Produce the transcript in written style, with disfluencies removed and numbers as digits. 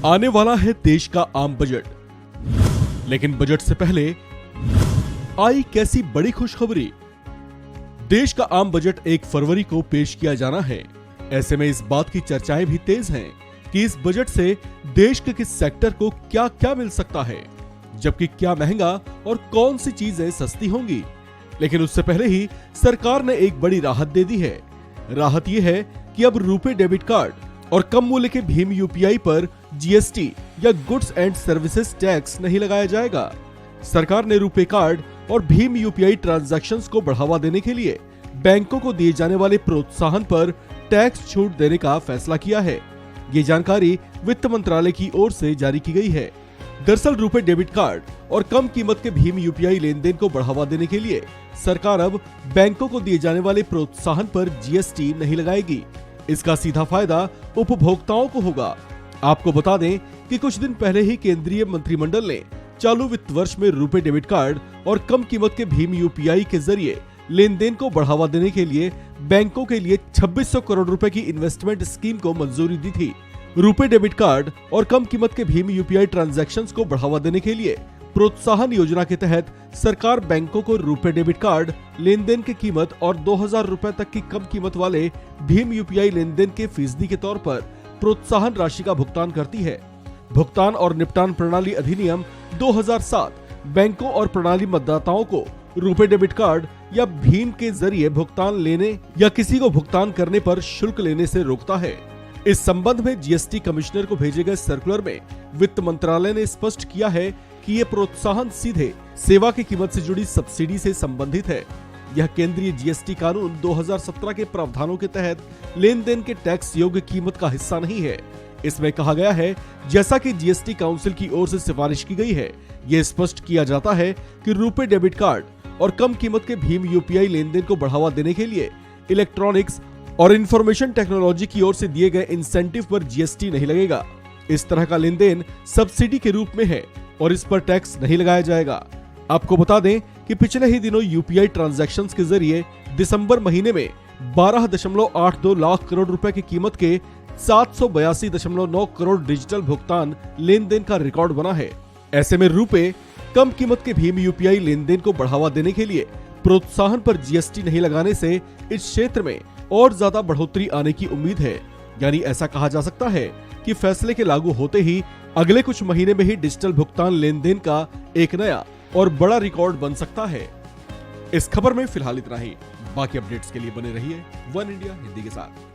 आने वाला है देश का आम बजट, लेकिन बजट से पहले आई कैसी बड़ी खुशखबरी। देश का आम बजट 1 फरवरी को पेश किया जाना है। ऐसे में इस बात की चर्चाएं भी तेज हैं कि इस बजट से देश के किस सेक्टर को क्या क्या मिल सकता है, जबकि क्या महंगा और कौन सी चीजें सस्ती होंगी। लेकिन उससे पहले ही सरकार ने एक बड़ी राहत दे दी है। राहत यह है कि अब रुपे डेबिट कार्ड और कम मूल्य के भीम यूपीआई पर जीएसटी या गुड्स एंड सर्विसेज टैक्स नहीं लगाया जाएगा। सरकार ने रुपे कार्ड और भीम यूपीआई ट्रांजैक्शंस को बढ़ावा देने के लिए बैंकों को दिए जाने वाले प्रोत्साहन पर टैक्स छूट देने का फैसला किया है। ये जानकारी वित्त मंत्रालय की ओर से जारी की गई है। दरअसल रुपे डेबिट कार्ड और कम कीमत के भीम यूपीआई लेन देन को बढ़ावा देने के लिए सरकार अब बैंकों को दिए जाने वाले प्रोत्साहन पर जीएसटी नहीं लगाएगी। इसका सीधा फायदा उपभोक्ताओं को होगा। आपको बता दें कि कुछ दिन पहले ही केंद्रीय मंत्रिमंडल ने चालू वित्त वर्ष में रुपे डेबिट कार्ड और कम कीमत के भीम यूपीआई के जरिए लेन देन को बढ़ावा देने के लिए बैंकों के लिए 2600 करोड़ रुपए की इन्वेस्टमेंट स्कीम को मंजूरी दी थी। रुपे डेबिट कार्ड और कम कीमत के भीम यूपीआई ट्रांजैक्शंस को बढ़ावा देने के लिए प्रोत्साहन योजना के तहत सरकार बैंकों को रुपे डेबिट कार्ड लेन देन की कीमत और 2000 रुपए तक की कम कीमत वाले भीम यूपीआई लेन देन के फीसदी के तौर पर प्रोत्साहन राशि का भुगतान करती है। भुगतान और निपटान प्रणाली अधिनियम 2007 बैंकों और प्रणाली मतदाताओं को रुपे डेबिट कार्ड या भीम के जरिए भुगतान लेने या किसी को भुगतान करने पर शुल्क लेने से रोकता है। इस संबंध में जीएसटी कमिश्नर को भेजे गए सर्कुलर में वित्त मंत्रालय ने स्पष्ट किया है कि ये प्रोत्साहन सीधे सेवा की कीमत से जुड़ी सब्सिडी से संबंधित है। यह केंद्रीय जीएसटी कानून 2017 के प्रावधानों के तहत लेन देन के टैक्स योग्य कीमत का हिस्सा नहीं है। इसमें कहा गया है, जैसा कि जीएसटी काउंसिल की ओर से सिफारिश की गई है, यह स्पष्ट किया जाता है कि रुपे डेबिट कार्ड और कम कीमत के भीम यूपीआई लेन देन को बढ़ावा देने के लिए इलेक्ट्रॉनिक्स और इंफॉर्मेशन टेक्नोलॉजी की ओर से दिए गए इंसेंटिव पर जीएसटी नहीं लगेगा। इस तरह का लेन देन सब्सिडी के रूप में है और इस पर टैक्स नहीं लगाया जाएगा। आपको बता दें कि पिछले ही दिनों यूपीआई ट्रांजैक्शंस के जरिए दिसंबर महीने में 12.82 लाख करोड़ रुपए की कीमत के 782.9 करोड़ डिजिटल भुगतान लेन देन का रिकॉर्ड बना है। ऐसे में रुपे कम कीमत के भीम यूपीआई लेन देन को बढ़ावा देने के लिए प्रोत्साहन पर जीएसटी नहीं लगाने से इस क्षेत्र में और ज्यादा बढ़ोतरी आने की उम्मीद है। यानी ऐसा कहा जा सकता है कि फैसले के लागू होते ही अगले कुछ महीने में ही डिजिटल भुगतान लेन देन का एक नया और बड़ा रिकॉर्ड बन सकता है। इस खबर में फिलहाल इतना ही। बाकी अपडेट्स के लिए बने रहिए वन इंडिया हिंदी के साथ।